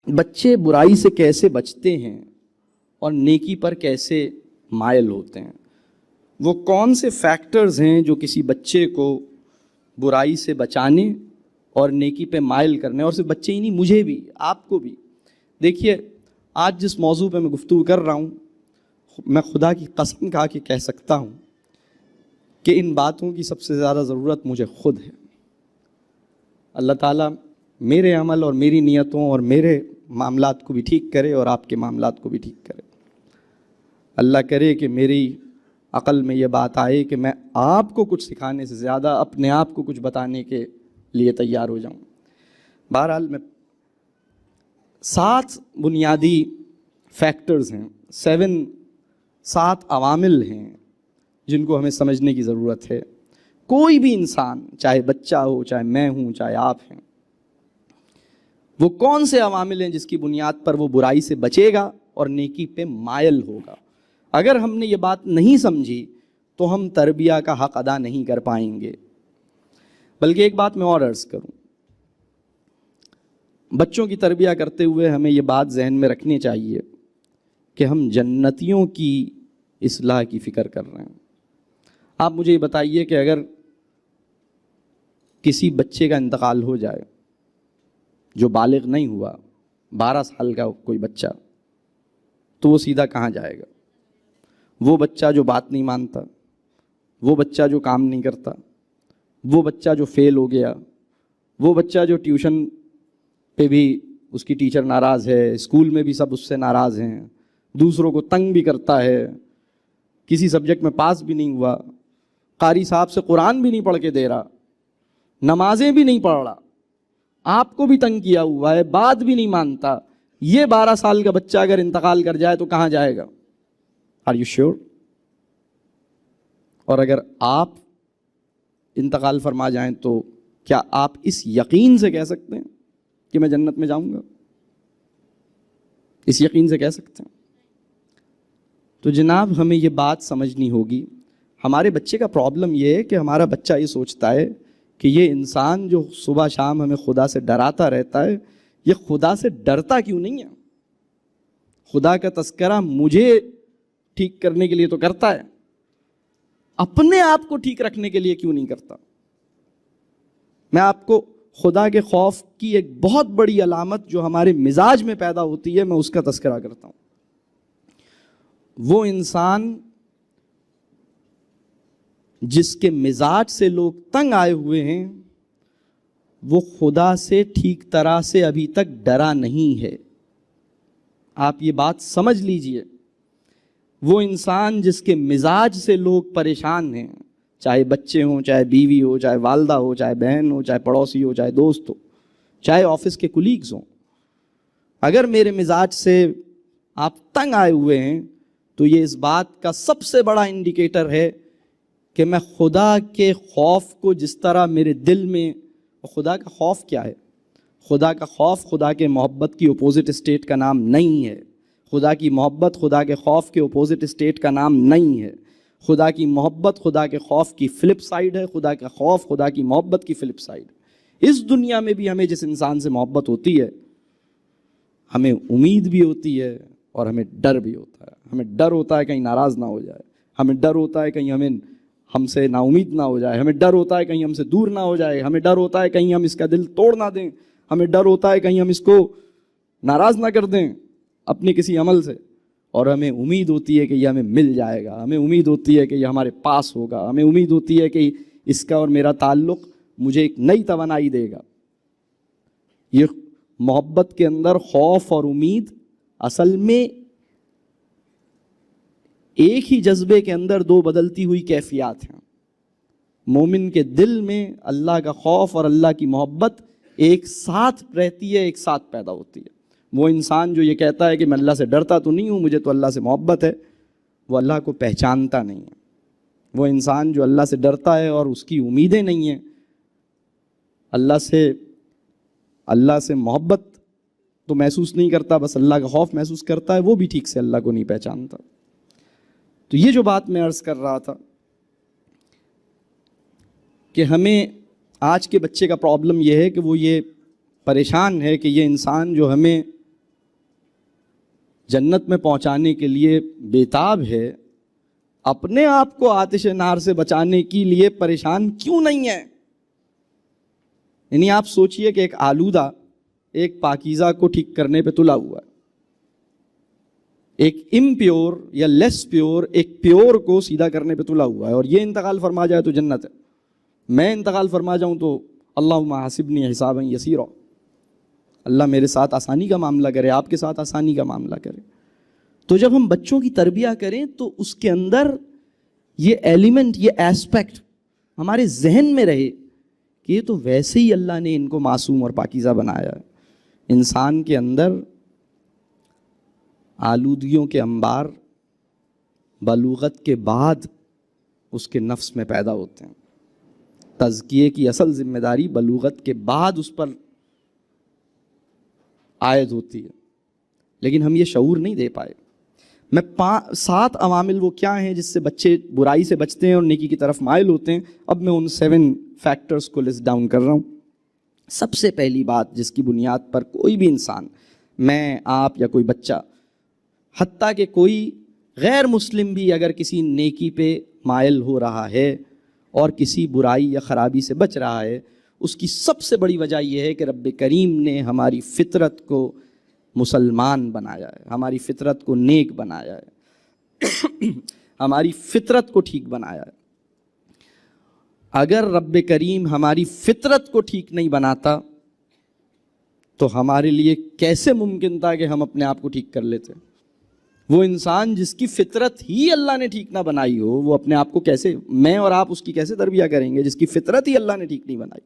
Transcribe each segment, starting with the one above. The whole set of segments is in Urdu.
بچے برائی سے کیسے بچتے ہیں اور نیکی پر کیسے مائل ہوتے ہیں؟ وہ کون سے فیکٹرز ہیں جو کسی بچے کو برائی سے بچانے اور نیکی پہ مائل کرنے، اور صرف بچے ہی نہیں، مجھے بھی، آپ کو بھی؟ دیکھیے، آج جس موضوع پہ میں گفتگو کر رہا ہوں، میں خدا کی قسم کھا کے کہہ سکتا ہوں کہ ان باتوں کی سب سے زیادہ ضرورت مجھے خود ہے۔ اللہ تعالیٰ میرے عمل اور میری نیتوں اور میرے معاملات کو بھی ٹھیک کرے اور آپ کے معاملات کو بھی ٹھیک کرے۔ اللہ کرے کہ میری عقل میں یہ بات آئے کہ میں آپ کو کچھ سکھانے سے زیادہ اپنے آپ کو کچھ بتانے کے لیے تیار ہو جاؤں۔ بہرحال میں 7 بنیادی فیکٹرز ہیں، 7 عوامل ہیں جن کو ہمیں سمجھنے کی ضرورت ہے۔ کوئی بھی انسان، چاہے بچہ ہو، چاہے میں ہوں، چاہے آپ ہیں، وہ کون سے عوامل ہیں جس کی بنیاد پر وہ برائی سے بچے گا اور نیکی پہ مائل ہوگا؟ اگر ہم نے یہ بات نہیں سمجھی تو ہم تربیہ کا حق ادا نہیں کر پائیں گے۔ بلکہ ایک بات میں اور عرض کروں، بچوں کی تربیہ کرتے ہوئے ہمیں یہ بات ذہن میں رکھنی چاہیے کہ ہم جنتیوں کی اصلاح کی فکر کر رہے ہیں۔ آپ مجھے یہ بتائیے کہ اگر کسی بچے کا انتقال ہو جائے جو بالغ نہیں ہوا، 12 سال کا کوئی بچہ، تو وہ سیدھا کہاں جائے گا؟ وہ بچہ جو بات نہیں مانتا، وہ بچہ جو کام نہیں کرتا، وہ بچہ جو فیل ہو گیا، وہ بچہ جو ٹیوشن پہ بھی اس کی ٹیچر ناراض ہے، اسکول میں بھی سب اس سے ناراض ہیں، دوسروں کو تنگ بھی کرتا ہے، کسی سبجیکٹ میں پاس بھی نہیں ہوا، قاری صاحب سے قرآن بھی نہیں پڑھ کے دے رہا، نمازیں بھی نہیں پڑھ رہا، آپ کو بھی تنگ کیا ہوا ہے، بات بھی نہیں مانتا، یہ 12 سال کا بچہ اگر انتقال کر جائے تو کہاں جائے گا؟ Are you sure? اور اگر آپ انتقال فرما جائیں تو کیا آپ اس یقین سے کہہ سکتے ہیں کہ میں جنت میں جاؤں گا؟ اس یقین سے کہہ سکتے ہیں؟ تو جناب ہمیں یہ بات سمجھنی ہوگی۔ ہمارے بچے کا پرابلم یہ ہے کہ ہمارا بچہ یہ سوچتا ہے کہ یہ انسان جو صبح شام ہمیں خدا سے ڈراتا رہتا ہے، یہ خدا سے ڈرتا کیوں نہیں ہے؟ خدا کا تذکرہ مجھے ٹھیک کرنے کے لیے تو کرتا ہے، اپنے آپ کو ٹھیک رکھنے کے لیے کیوں نہیں کرتا؟ میں آپ کو خدا کے خوف کی ایک بہت بڑی علامت جو ہمارے مزاج میں پیدا ہوتی ہے، میں اس کا تذکرہ کرتا ہوں۔ وہ انسان جس کے مزاج سے لوگ تنگ آئے ہوئے ہیں، وہ خدا سے ٹھیک طرح سے ابھی تک ڈرا نہیں ہے۔ آپ یہ بات سمجھ لیجئے، وہ انسان جس کے مزاج سے لوگ پریشان ہیں، چاہے بچے ہوں، چاہے بیوی ہو، چاہے والدہ ہو، چاہے بہن ہو، چاہے پڑوسی ہو، چاہے دوست ہو، چاہے آفس کے کولیگز ہوں، اگر میرے مزاج سے آپ تنگ آئے ہوئے ہیں تو یہ اس بات کا سب سے بڑا انڈیکیٹر ہے کہ میں خدا کے خوف کو جس طرح میرے دل میں، خدا کا خوف کیا ہے؟ خدا کا خوف خدا کے محبت کی اپوزٹ اسٹیٹ کا نام نہیں ہے۔ خدا کی محبت خدا کے خوف کے اپوزٹ اسٹیٹ کا نام نہیں ہے۔ خدا کی محبت خدا کے خوف کی فلپ سائڈ ہے، خدا کا خوف خدا کی محبت کی فلپ سائڈ ہے۔ اس دنیا میں بھی ہمیں جس انسان سے محبت ہوتی ہے، ہمیں امید بھی ہوتی ہے اور ہمیں ڈر بھی ہوتا ہے۔ ہمیں ڈر ہوتا ہے کہیں ناراض نہ ہو جائے، ہمیں ڈر ہوتا ہے کہیں ہم سے نا امید نہ ہو جائے، ہمیں ڈر ہوتا ہے کہیں ہم سے دور نہ ہو جائے، ہمیں ڈر ہوتا ہے کہیں ہم اس کا دل توڑ نہ دیں، ہمیں ڈر ہوتا ہے کہیں ہم اس کو ناراض نہ کر دیں اپنے کسی عمل سے، اور ہمیں امید ہوتی ہے کہ یہ ہمیں مل جائے گا، ہمیں امید ہوتی ہے کہ یہ ہمارے پاس ہوگا، ہمیں امید ہوتی ہے کہ اس کا اور میرا تعلق مجھے ایک نئی توانائی دے گا۔ یہ محبت کے اندر خوف اور امید اصل میں ایک ہی جذبے کے اندر 2 بدلتی ہوئی کیفیات ہیں۔ مومن کے دل میں اللہ کا خوف اور اللہ کی محبت ایک ساتھ رہتی ہے، ایک ساتھ پیدا ہوتی ہے۔ وہ انسان جو یہ کہتا ہے کہ میں اللہ سے ڈرتا تو نہیں ہوں، مجھے تو اللہ سے محبت ہے، وہ اللہ کو پہچانتا نہیں ہے۔ وہ انسان جو اللہ سے ڈرتا ہے اور اس کی امیدیں نہیں ہیں، اللہ سے محبت تو محسوس نہیں کرتا، بس اللہ کا خوف محسوس کرتا ہے، وہ بھی ٹھیک سے اللہ کو نہیں پہچانتا۔ تو یہ جو بات میں عرض کر رہا تھا کہ ہمیں آج کے بچے کا پرابلم یہ ہے کہ وہ یہ پریشان ہے کہ یہ انسان جو ہمیں جنت میں پہنچانے کے لیے بیتاب ہے، اپنے آپ کو آتش نار سے بچانے کے لیے پریشان کیوں نہیں ہے؟ یعنی آپ سوچئے کہ ایک آلودہ ایک پاکیزہ کو ٹھیک کرنے پہ تلا ہوا ہے، ایک امپیور یا لیس پیور ایک پیور کو سیدھا کرنے پہ تلا ہوا ہے، اور یہ انتقال فرما جائے تو جنت ہے، میں انتقال فرما جاؤں تو اللہم حاسبنی حسابا یسیرا، اللہ میرے ساتھ آسانی کا معاملہ کرے، آپ کے ساتھ آسانی کا معاملہ کرے۔ تو جب ہم بچوں کی تربیہ کریں تو اس کے اندر یہ ایلیمنٹ، یہ ایسپیکٹ ہمارے ذہن میں رہے کہ یہ تو ویسے ہی اللہ نے ان کو معصوم اور پاکیزہ بنایا ہے۔ انسان کے اندر آلودگیوں کے انبار بلوغت کے بعد اس کے نفس میں پیدا ہوتے ہیں۔ تزکیے کی اصل ذمہ داری بلوغت کے بعد اس پر عائد ہوتی ہے، لیکن ہم یہ شعور نہیں دے پائے۔ میں 7 عوامل وہ کیا ہیں جس سے بچے برائی سے بچتے ہیں اور نیکی کی طرف مائل ہوتے ہیں، اب میں ان 7 فیکٹرز کو لسٹ ڈاؤن کر رہا ہوں۔ سب سے پہلی بات جس کی بنیاد پر کوئی بھی انسان، میں، آپ یا کوئی بچہ، حتیٰ کہ کوئی غیر مسلم بھی اگر کسی نیکی پہ مائل ہو رہا ہے اور کسی برائی یا خرابی سے بچ رہا ہے، اس کی سب سے بڑی وجہ یہ ہے کہ رب کریم نے ہماری فطرت کو مسلمان بنایا ہے، ہماری فطرت کو نیک بنایا ہے، ہماری فطرت کو ٹھیک بنایا ہے۔ اگر رب کریم ہماری فطرت کو ٹھیک نہیں بناتا تو ہمارے لیے کیسے ممکن تھا کہ ہم اپنے آپ کو ٹھیک کر لیتے؟ وہ انسان جس کی فطرت ہی اللہ نے ٹھیک نہ بنائی ہو، وہ اپنے آپ کو کیسے، میں اور آپ اس کی کیسے تربیہ کریں گے جس کی فطرت ہی اللہ نے ٹھیک نہیں بنائی؟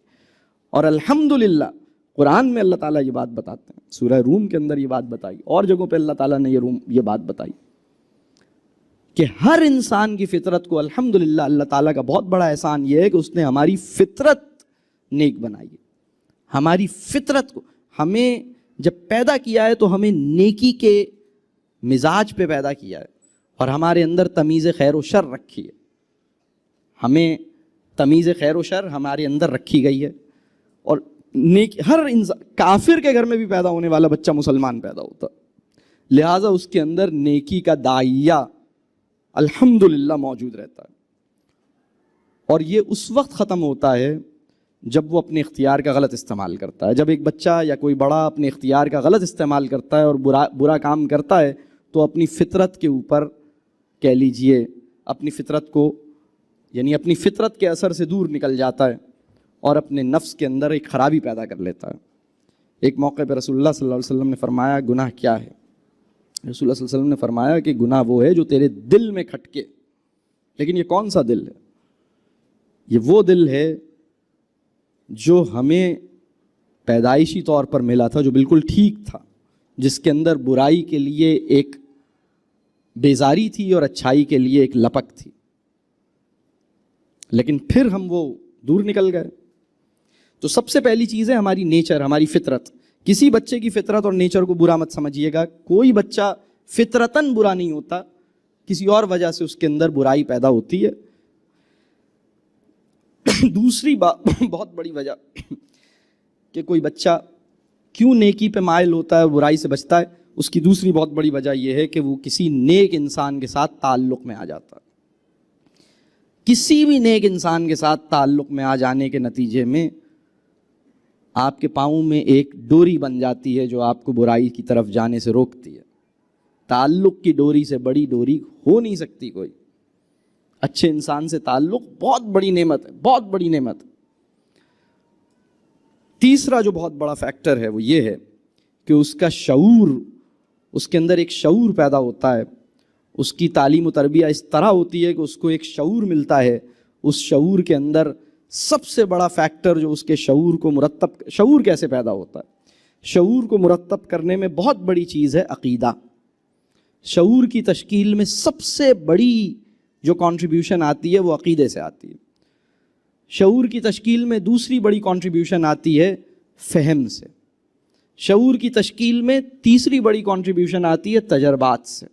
اور الحمدللہ قرآن میں اللہ تعالیٰ یہ بات بتاتے ہیں، سورہ روم کے اندر یہ بات بتائی، اور جگہوں پہ اللہ تعالیٰ نے یہ بات بتائی کہ ہر انسان کی فطرت کو الحمدللہ اللہ تعالیٰ کا بہت بڑا احسان یہ ہے کہ اس نے ہماری فطرت نیک بنائی ہے۔ ہماری فطرت کو، ہمیں جب پیدا کیا ہے تو ہمیں نیکی کے مزاج پہ پیدا کیا ہے، اور ہمارے اندر تمیز خیر و شر رکھی ہے، ہمیں تمیز خیر و شر ہمارے اندر رکھی گئی ہے۔ اور ہر انسان، کافر کے گھر میں بھی پیدا ہونے والا بچہ مسلمان پیدا ہوتا، لہٰذا اس کے اندر نیکی کا داعیہ الحمدللہ موجود رہتا ہے، اور یہ اس وقت ختم ہوتا ہے جب وہ اپنے اختیار کا غلط استعمال کرتا ہے۔ جب ایک بچہ یا کوئی بڑا اپنے اختیار کا غلط استعمال کرتا ہے اور برا کام کرتا ہے تو اپنی فطرت کے اوپر، کہہ لیجئے اپنی فطرت کو، یعنی اپنی فطرت کے اثر سے دور نکل جاتا ہے اور اپنے نفس کے اندر ایک خرابی پیدا کر لیتا ہے۔ ایک موقع پہ رسول اللہ صلی اللہ علیہ وسلم نے فرمایا گناہ کیا ہے؟ رسول اللہ صلی اللہ علیہ وسلم نے فرمایا کہ گناہ وہ ہے جو تیرے دل میں کھٹکے۔ لیکن یہ کون سا دل ہے؟ یہ وہ دل ہے جو ہمیں پیدائشی طور پر ملا تھا، جو بالکل ٹھیک تھا، جس کے اندر برائی کے لیے ایک بیزاری تھی اور اچھائی کے لیے ایک لپک تھی، لیکن پھر ہم وہ دور نکل گئے۔ تو سب سے پہلی چیز ہے ہماری نیچر، ہماری فطرت۔ کسی بچے کی فطرت اور نیچر کو برا مت سمجھیے گا، کوئی بچہ فطرتاً برا نہیں ہوتا، کسی اور وجہ سے اس کے اندر برائی پیدا ہوتی ہے۔ دوسری بہت بڑی وجہ کہ کوئی بچہ کیوں نیکی پہ مائل ہوتا ہے، برائی سے بچتا ہے، اس کی دوسری بہت بڑی وجہ یہ ہے کہ وہ کسی نیک انسان کے ساتھ تعلق میں آ جاتا ہے۔ کسی بھی نیک انسان کے ساتھ تعلق میں آ جانے کے نتیجے میں آپ کے پاؤں میں ایک ڈوری بن جاتی ہے جو آپ کو برائی کی طرف جانے سے روکتی ہے۔ تعلق کی ڈوری سے بڑی ڈوری ہو نہیں سکتی کوئی۔ اچھے انسان سے تعلق بہت بڑی نعمت ہے، بہت بڑی نعمت ہے۔ تیسرا جو بہت بڑا فیکٹر ہے وہ یہ ہے کہ اس کا شعور، اس کے اندر ایک شعور پیدا ہوتا ہے، اس کی تعلیم و تربیہ اس طرح ہوتی ہے کہ اس کو ایک شعور ملتا ہے۔ اس شعور کے اندر سب سے بڑا فیکٹر جو اس کے شعور کو مرتب، شعور کیسے پیدا ہوتا ہے؟ شعور کو مرتب کرنے میں بہت بڑی چیز ہے عقیدہ۔ شعور کی تشکیل میں سب سے بڑی جو کنٹریبیوشن آتی ہے وہ عقیدے سے آتی ہے۔ شعور کی تشکیل میں دوسری بڑی کنٹریبیوشن آتی ہے فہم سے۔ شعور کی تشکیل میں تیسری بڑی کنٹریبیوشن آتی ہے تجربات سے۔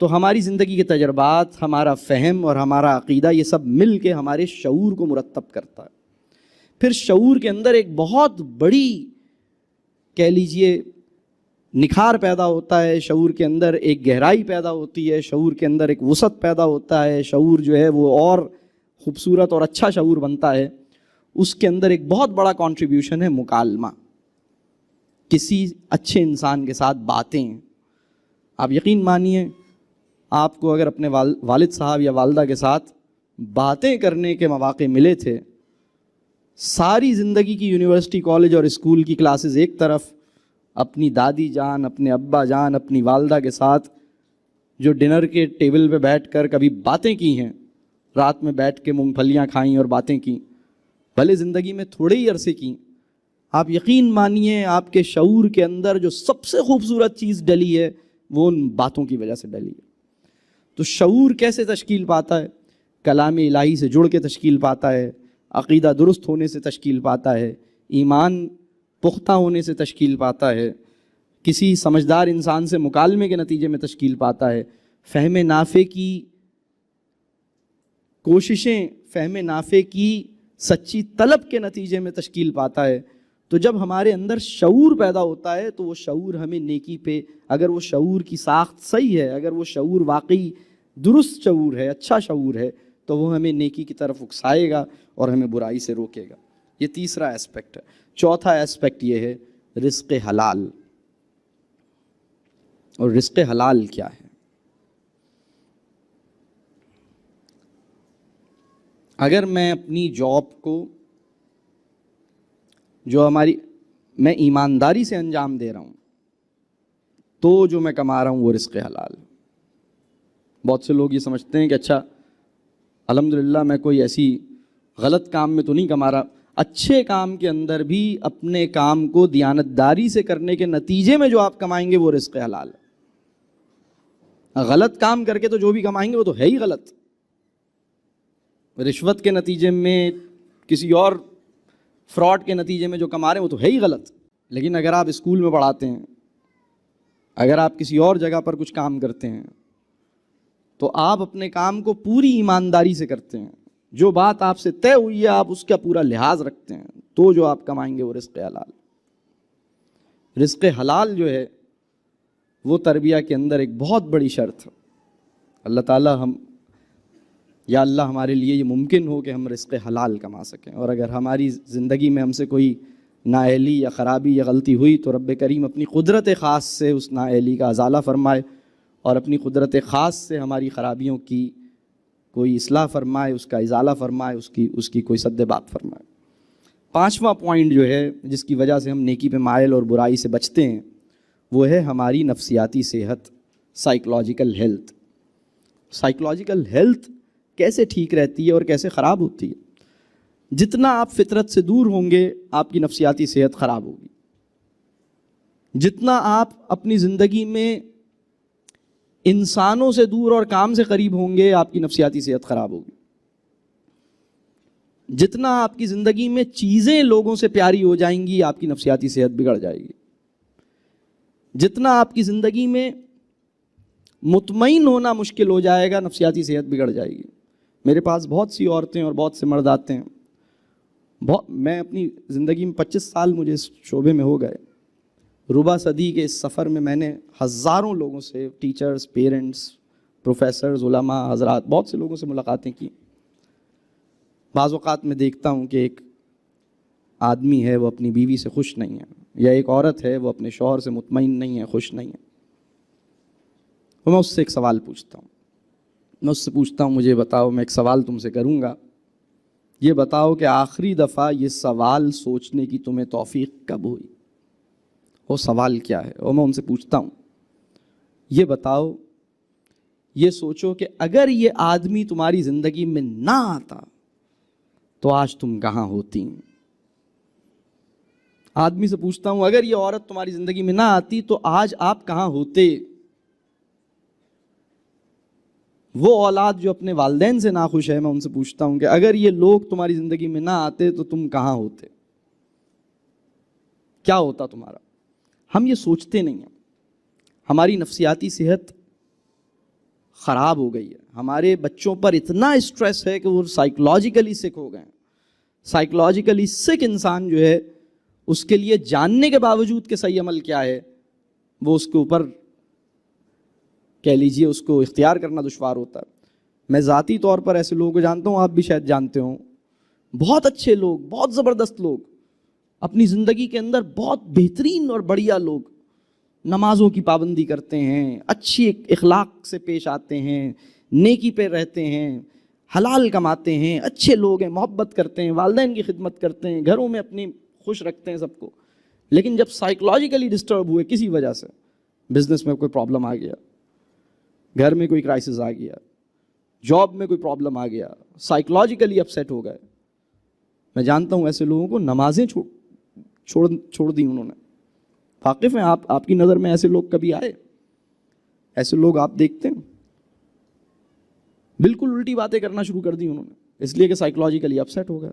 تو ہماری زندگی کے تجربات، ہمارا فہم اور ہمارا عقیدہ، یہ سب مل کے ہمارے شعور کو مرتب کرتا ہے۔ پھر شعور کے اندر ایک بہت بڑی، کہہ لیجئے نکھار پیدا ہوتا ہے، شعور کے اندر ایک گہرائی پیدا ہوتی ہے، شعور کے اندر ایک وسعت پیدا ہوتا ہے، شعور جو ہے وہ اور خوبصورت اور اچھا شعور بنتا ہے. اس کے اندر ایک بہت بڑا کنٹریبیوشن ہے مکالمہ، کسی اچھے انسان کے ساتھ باتیں. آپ یقین مانیے آپ کو اگر اپنے والد صاحب یا والدہ کے ساتھ باتیں کرنے کے مواقع ملے تھے، ساری زندگی کی یونیورسٹی، کالج اور اسکول کی کلاسز ایک طرف، اپنی دادی جان، اپنے ابا جان، اپنی والدہ کے ساتھ جو ڈنر کے ٹیبل پہ بیٹھ کر کبھی باتیں کی ہیں، رات میں بیٹھ کے مونگ پھلیاں کھائیں اور باتیں کیں، بھلے زندگی میں تھوڑے ہی عرصے کی، آپ یقین مانیے آپ کے شعور کے اندر جو سب سے خوبصورت چیز ڈلی ہے وہ ان باتوں کی وجہ سے ڈلی ہے. تو شعور کیسے تشکیل پاتا ہے؟ کلام الہی سے جڑ کے تشکیل پاتا ہے، عقیدہ درست ہونے سے تشکیل پاتا ہے، ایمان پختہ ہونے سے تشکیل پاتا ہے، کسی سمجھدار انسان سے مکالمے کے نتیجے میں تشکیل پاتا ہے، فہم نافع کی کوششیں، فہم نافع کی سچی طلب کے نتیجے میں تشکیل پاتا ہے. تو جب ہمارے اندر شعور پیدا ہوتا ہے تو وہ شعور ہمیں نیکی پہ، اگر وہ شعور کی ساخت صحیح ہے، اگر وہ شعور واقعی درست شعور ہے، اچھا شعور ہے، تو وہ ہمیں نیکی کی طرف اکسائے گا اور ہمیں برائی سے روکے گا. یہ تیسرا ایسپیکٹ ہے. چوتھا ایسپیکٹ یہ ہے رزق حلال. اور رزق حلال کیا ہے؟ اگر میں اپنی جاب کو جو میں ایمانداری سے انجام دے رہا ہوں تو جو میں کما رہا ہوں وہ رزق حلال. بہت سے لوگ یہ سمجھتے ہیں کہ اچھا الحمدللہ میں کوئی ایسی غلط کام میں تو نہیں کما رہا. اچھے کام کے اندر بھی اپنے کام کو دیانتداری سے کرنے کے نتیجے میں جو آپ کمائیں گے وہ رزق حلال ہے. غلط کام کر کے تو جو بھی کمائیں گے وہ تو ہے ہی غلط. رشوت کے نتیجے میں، کسی اور فراڈ کے نتیجے میں جو کما رہے ہیں وہ تو ہے ہی غلط. لیکن اگر آپ اسکول میں پڑھاتے ہیں، اگر آپ کسی اور جگہ پر کچھ کام کرتے ہیں، تو آپ اپنے کام کو پوری ایمانداری سے کرتے ہیں. جو بات آپ سے طے ہوئی ہے آپ اس کا پورا لحاظ رکھتے ہیں، تو جو آپ کمائیں گے وہ رزق حلال. رزق حلال جو ہے وہ تربیہ کے اندر ایک بہت بڑی شرط ہے. اللہ تعالیٰ یا اللہ ہمارے لیے یہ ممکن ہو کہ ہم رزق حلال کما سکیں. اور اگر ہماری زندگی میں ہم سے کوئی نااہلی یا خرابی یا غلطی ہوئی تو رب کریم اپنی قدرت خاص سے اس نااہلی کا ازالہ فرمائے اور اپنی قدرت خاص سے ہماری خرابیوں کی کوئی اصلاح فرمائے، اس کا ازالہ فرمائے، اس کی کوئی سد باب فرمائے. پانچواں پوائنٹ جو ہے جس کی وجہ سے ہم نیکی پہ مائل اور برائی سے بچتے ہیں وہ ہے ہماری نفسیاتی صحت، سائیکولوجیکل ہیلتھ. سائیکولوجیکل ہیلتھ کیسے ٹھیک رہتی ہے اور کیسے خراب ہوتی ہے؟ جتنا آپ فطرت سے دور ہوں گے آپ کی نفسیاتی صحت خراب ہوگی. جتنا آپ اپنی زندگی میں انسانوں سے دور اور کام سے قریب ہوں گے آپ کی نفسیاتی صحت خراب ہوگی. جتنا آپ کی زندگی میں چیزیں لوگوں سے پیاری ہو جائیں گی آپ کی نفسیاتی صحت بگڑ جائے گی. جتنا آپ کی زندگی میں مطمئن ہونا مشکل ہو جائے گا نفسیاتی صحت بگڑ جائے گی. میرے پاس بہت سی عورتیں اور بہت سے مرد آتے ہیں. میں اپنی زندگی میں 25 سال مجھے اس شعبے میں ہو گئے. ربع صدی کے اس سفر میں نے ہزاروں لوگوں سے، ٹیچرز، پیرنٹس، پروفیسرز، علماء حضرات، بہت سے لوگوں سے ملاقاتیں کی. بعض اوقات میں دیکھتا ہوں کہ ایک آدمی ہے وہ اپنی بیوی سے خوش نہیں ہے، یا ایک عورت ہے وہ اپنے شوہر سے مطمئن نہیں ہے، خوش نہیں ہے. تو میں اس سے ایک سوال پوچھتا ہوں. میں اس سے پوچھتا ہوں مجھے بتاؤ، میں ایک سوال تم سے کروں گا، یہ بتاؤ کہ آخری دفعہ یہ سوال سوچنے کی تمہیں توفیق کب ہوئی؟ وہ سوال کیا ہے؟ اور میں ان سے پوچھتا ہوں یہ بتاؤ، یہ سوچو کہ اگر یہ آدمی تمہاری زندگی میں نہ آتا تو آج تم کہاں ہوتی؟ آدمی سے پوچھتا ہوں اگر یہ عورت تمہاری زندگی میں نہ آتی تو آج آپ کہاں ہوتے؟ وہ اولاد جو اپنے والدین سے ناخوش ہے، میں ان سے پوچھتا ہوں کہ اگر یہ لوگ تمہاری زندگی میں نہ آتے تو تم کہاں ہوتے؟ کیا ہوتا تمہارا؟ ہم یہ سوچتے نہیں ہیں. ہماری نفسیاتی صحت خراب ہو گئی ہے. ہمارے بچوں پر اتنا اسٹریس ہے کہ وہ سائیکولوجیکلی سک ہو گئے ہیں. سائیکولوجیکلی سک انسان جو ہے اس کے لیے جاننے کے باوجود کہ صحیح عمل کیا ہے وہ اس کے اوپر کہہ لیجئے اس کو اختیار کرنا دشوار ہوتا ہے. میں ذاتی طور پر ایسے لوگوں کو جانتا ہوں, آپ بھی شاید جانتے ہوں, بہت اچھے لوگ, بہت زبردست لوگ, اپنی زندگی کے اندر بہت بہترین اور بڑھیا لوگ, نمازوں کی پابندی کرتے ہیں, اچھی اخلاق سے پیش آتے ہیں, نیکی پہ رہتے ہیں, حلال کماتے ہیں, اچھے لوگ ہیں, محبت کرتے ہیں, والدین کی خدمت کرتے ہیں, گھروں میں اپنی خوش رکھتے ہیں سب کو. لیکن جب سائیکولوجیکلی ڈسٹرب ہوئے کسی وجہ سے, بزنس میں کوئی پرابلم آ گیا, گھر میں کوئی کرائسس آ گیا, جاب میں کوئی پرابلم آ گیا, سائیکولوجیکلی اپسیٹ ہو گئے, میں جانتا ہوں ایسے لوگوں کو نمازیں چھوڑ دی انہوں نے. واقف ہیں آپ کی نظر میں ایسے لوگ کبھی آئے؟ ایسے لوگ آپ دیکھتے ہیں؟ بالکل الٹی باتیں کرنا شروع کر دی انہوں نے, اس لیے کہ سائیکولوجیکلی اپسیٹ ہو گئے.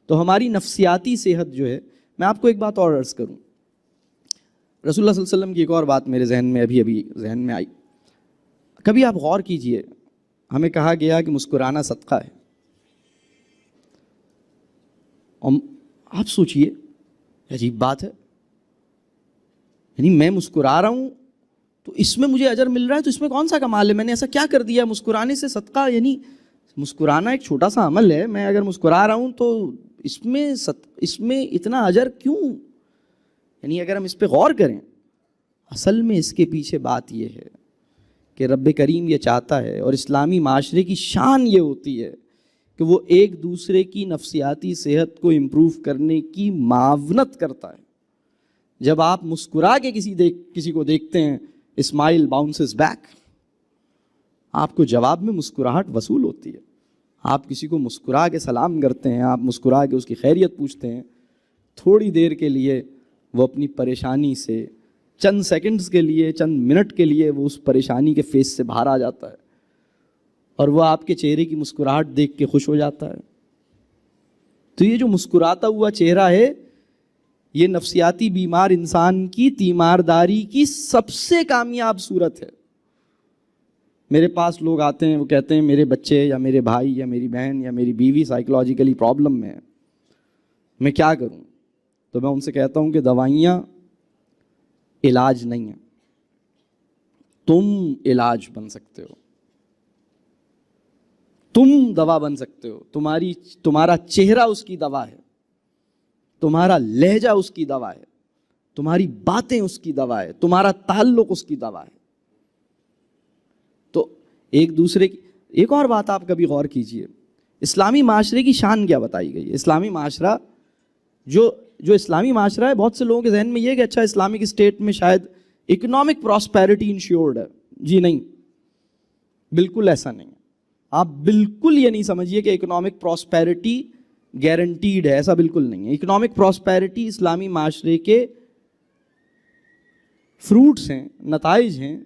تو ہماری نفسیاتی صحت جو ہے, میں آپ کو ایک بات اور عرض کروں, رسول اللہ صلی اللہ علیہ وسلم کی ایک اور بات میرے ذہن میں ابھی ذہن میں آئی. کبھی آپ غور کیجئے, ہمیں کہا گیا کہ مسکرانا صدقہ ہے, اور آپ سوچئے عجیب بات ہے, یعنی میں مسکرا رہا ہوں تو اس میں مجھے اجر مل رہا ہے, تو اس میں کون سا کمال ہے, میں نے ایسا کیا کر دیا مسکرانے سے صدقہ؟ یعنی مسکرانا ایک چھوٹا سا عمل ہے, میں اگر مسکرا رہا ہوں تو اس میں اتنا اجر کیوں؟ یعنی اگر ہم اس پہ غور کریں, اصل میں اس کے پیچھے بات یہ ہے کہ رب کریم یہ چاہتا ہے, اور اسلامی معاشرے کی شان یہ ہوتی ہے کہ وہ ایک دوسرے کی نفسیاتی صحت کو امپروو کرنے کی معاونت کرتا ہے. جب آپ مسکرا کے کسی کو دیکھتے ہیں, اسمائل باؤنسز بیک, آپ کو جواب میں مسکراہٹ وصول ہوتی ہے. آپ کسی کو مسکرا کے سلام کرتے ہیں, آپ مسکرا کے اس کی خیریت پوچھتے ہیں, تھوڑی دیر کے لیے وہ اپنی پریشانی سے, چند سیکنڈز کے لیے, چند منٹ کے لیے وہ اس پریشانی کے فیس سے باہر آ جاتا ہے, اور وہ آپ کے چہرے کی مسکراہٹ دیکھ کے خوش ہو جاتا ہے. تو یہ جو مسکراتا ہوا چہرہ ہے, یہ نفسیاتی بیمار انسان کی تیمارداری کی سب سے کامیاب صورت ہے. میرے پاس لوگ آتے ہیں, وہ کہتے ہیں میرے بچے یا میرے بھائی یا میری بہن یا میری بیوی سائیکولوجیکلی پرابلم میں ہے, میں کیا کروں؟ تو میں ان سے کہتا ہوں کہ دوائیاں علاج نہیں ہیں, تم علاج بن سکتے ہو, تم دوا بن سکتے ہو. تمہارا چہرہ اس کی دوا ہے, تمہارا لہجہ اس کی دوا ہے, تمہاری باتیں اس کی دوا ہے, تمہارا تعلق اس کی دوا ہے. تو ایک دوسرے کی ایک اور بات آپ کبھی غور کیجئے, اسلامی معاشرے کی شان کیا بتائی گئی ہے. اسلامی معاشرہ جو اسلامی معاشرہ ہے, بہت سے لوگوں کے ذہن میں یہ ہے کہ اچھا اسلامک اسٹیٹ میں شاید اکنامک پراسپیرٹی انشیورڈ ہے. جی نہیں, بالکل ایسا نہیں ہے. آپ بالکل یہ نہیں سمجھیے کہ اکنامک پراسپیرٹی گارنٹیڈ ہے, ایسا بالکل نہیں ہے. اکنامک پراسپیرٹی اسلامی معاشرے کے فروٹس ہیں, نتائج ہیں,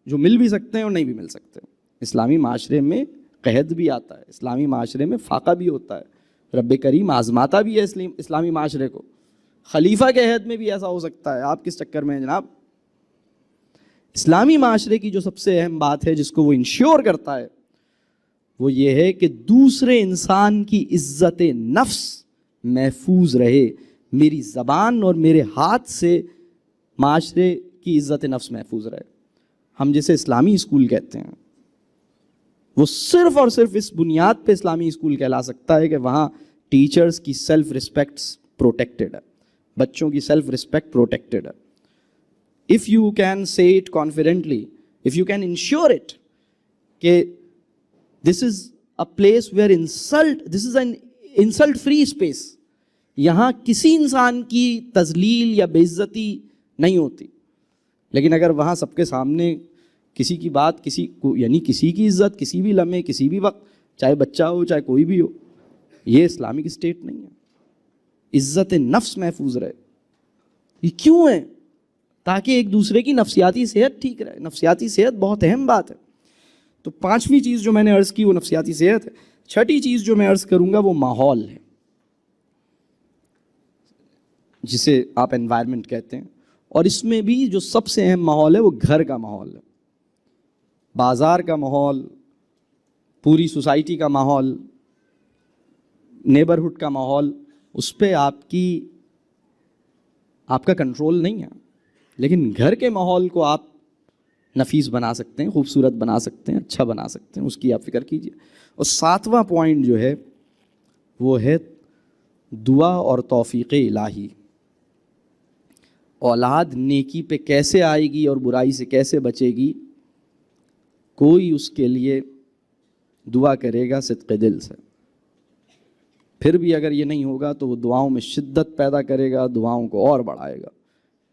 جو مل بھی سکتے ہیں اور نہیں بھی مل سکتے. اسلامی معاشرے میں قحط بھی آتا ہے, اسلامی معاشرے میں فاقہ بھی ہوتا ہے, رب کریم آزماتا بھی ہے اسلامی معاشرے کو. خلیفہ کے عہد میں بھی ایسا ہو سکتا ہے. آپ کس چکر میں ہیں جناب؟ اسلامی معاشرے کی جو سب سے اہم بات ہے جس کو وہ انشور کرتا ہے, وہ یہ ہے کہ دوسرے انسان کی عزت نفس محفوظ رہے. میری زبان اور میرے ہاتھ سے معاشرے کی عزت نفس محفوظ رہے. ہم جسے اسلامی اسکول کہتے ہیں, وہ صرف اور صرف اس بنیاد پہ اسلامی اسکول کہلا سکتا ہے کہ وہاں ٹیچرز کی سیلف ریسپیکٹس پروٹیکٹڈ ہے, بچوں کی سیلف ریسپیکٹ پروٹیکٹڈ ہے. If you can say it confidently, if you can ensure it, کہ this is a place where this is an insult free space, یہاں کسی انسان کی تذلیل یا بے عزتی نہیں ہوتی. لیکن اگر وہاں سب کے سامنے کسی کی بات, کسی کو یعنی کسی کی عزت کسی بھی لمحے کسی بھی وقت, چاہے بچہ ہو چاہے کوئی بھی ہو, یہ اسلامک اسٹیٹ نہیں ہے. عزت نفس محفوظ رہے. یہ کیوں ہے؟ تاکہ ایک دوسرے کی نفسیاتی صحت ٹھیک رہے. نفسیاتی صحت بہت اہم بات ہے. تو 5ویں چیز جو میں نے عرض کی وہ نفسیاتی صحت ہے. 6ٹھی چیز جو میں عرض کروں گا وہ ماحول ہے, جسے آپ انوائرمنٹ کہتے ہیں. اور اس میں بھی جو سب سے اہم ماحول ہے وہ گھر کا ماحول ہے, بازار کا ماحول, پوری سوسائٹی کا ماحول, نیبرہڈ کا ماحول. اس پہ آپ کا کنٹرول نہیں ہے. لیکن گھر کے ماحول کو آپ نفیس بنا سکتے ہیں، خوبصورت بنا سکتے ہیں، اچھا بنا سکتے ہیں، اس کی آپ فکر کیجیے۔ اور 7واں پوائنٹ جو ہے وہ ہے دعا اور توفیق الہی۔ اولاد نیکی پہ کیسے آئے گی اور برائی سے کیسے بچے گی، کوئی اس کے لیے دعا کرے گا صدق دل سے، پھر بھی اگر یہ نہیں ہوگا تو وہ دعاؤں میں شدت پیدا کرے گا، دعاؤں کو اور بڑھائے گا،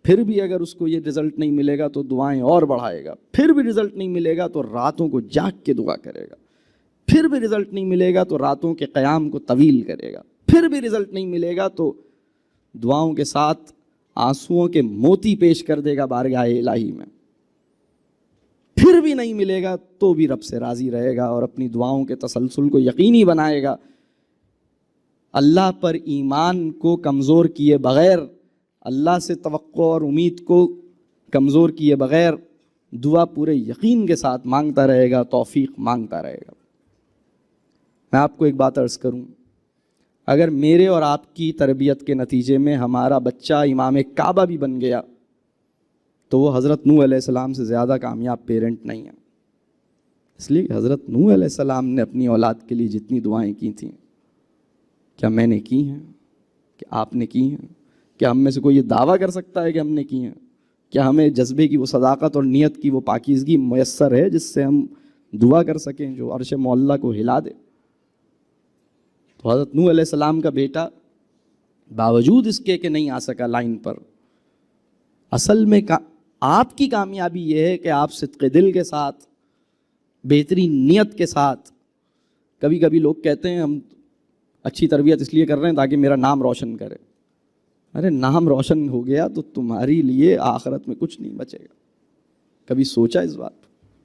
پھر بھی اگر اس کو یہ رزلٹ نہیں ملے گا تو دعائیں اور بڑھائے گا، پھر بھی رزلٹ نہیں ملے گا تو راتوں کو جاگ کے دعا کرے گا، پھر بھی رزلٹ نہیں ملے گا تو راتوں کے قیام کو طویل کرے گا، پھر بھی رزلٹ نہیں ملے گا تو دعاؤں کے ساتھ آنسوؤں کے موتی پیش کر دے گا بارگاہ الہی میں، پھر بھی نہیں ملے گا تو بھی رب سے راضی رہے گا اور اپنی دعاؤں کے تسلسل کو یقینی بنائے گا۔ اللہ پر ایمان کو کمزور کیے بغیر، اللہ سے توقع اور امید کو کمزور کیے بغیر دعا پورے یقین کے ساتھ مانگتا رہے گا، توفیق مانگتا رہے گا۔ میں آپ کو ایک بات عرض کروں، اگر میرے اور آپ کی تربیت کے نتیجے میں ہمارا بچہ امام کعبہ بھی بن گیا تو وہ حضرت نوح علیہ السلام سے زیادہ کامیاب پیرنٹ نہیں ہے، اس لیے کہ حضرت نوح علیہ السلام نے اپنی اولاد کے لیے جتنی دعائیں کی تھیں، کیا میں نے کی ہیں؟ کیا آپ نے کی ہیں؟ کیا ہم میں سے کوئی یہ دعویٰ کر سکتا ہے کہ ہم نے کی ہیں؟ کیا ہمیں جذبے کی وہ صداقت اور نیت کی وہ پاکیزگی میسر ہے جس سے ہم دعا کر سکیں جو عرش معلیٰ کو ہلا دے؟ تو حضرت نوح علیہ السلام کا بیٹا باوجود اس کے کہ نہیں آ سکا لائن پر، اصل میں آپ کی کامیابی یہ ہے کہ آپ صدق دل کے ساتھ، بہترین نیت کے ساتھ، کبھی کبھی لوگ کہتے ہیں ہم اچھی تربیت اس لیے کر رہے ہیں تاکہ میرا نام روشن کرے۔ ارے نام روشن ہو گیا تو تمہاری لیے آخرت میں کچھ نہیں بچے گا۔ کبھی سوچا اس بات؟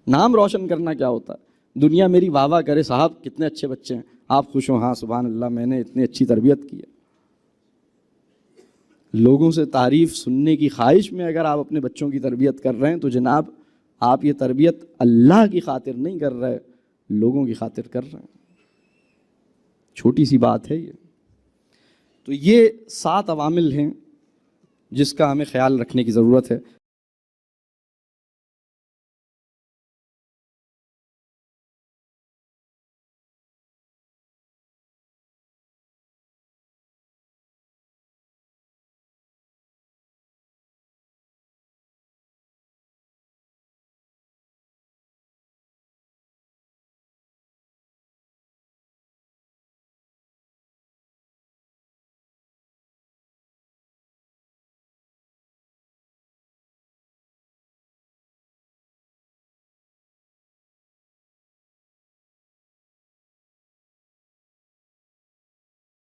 نام روشن کرنا کیا ہوتا ہے؟ دنیا میری واہ واہ کرے، صاحب کتنے اچھے بچے ہیں، آپ خوش ہو، ہاں سبحان اللہ میں نے اتنی اچھی تربیت کی ہے۔ لوگوں سے تعریف سننے کی خواہش میں اگر آپ اپنے بچوں کی تربیت کر رہے ہیں تو جناب آپ یہ تربیت اللہ کی خاطر نہیں کر رہے، لوگوں کی خاطر کر رہے ہیں۔ چھوٹی سی بات ہے یہ۔ تو یہ 7 عوامل ہیں جس کا ہمیں خیال رکھنے کی ضرورت ہے۔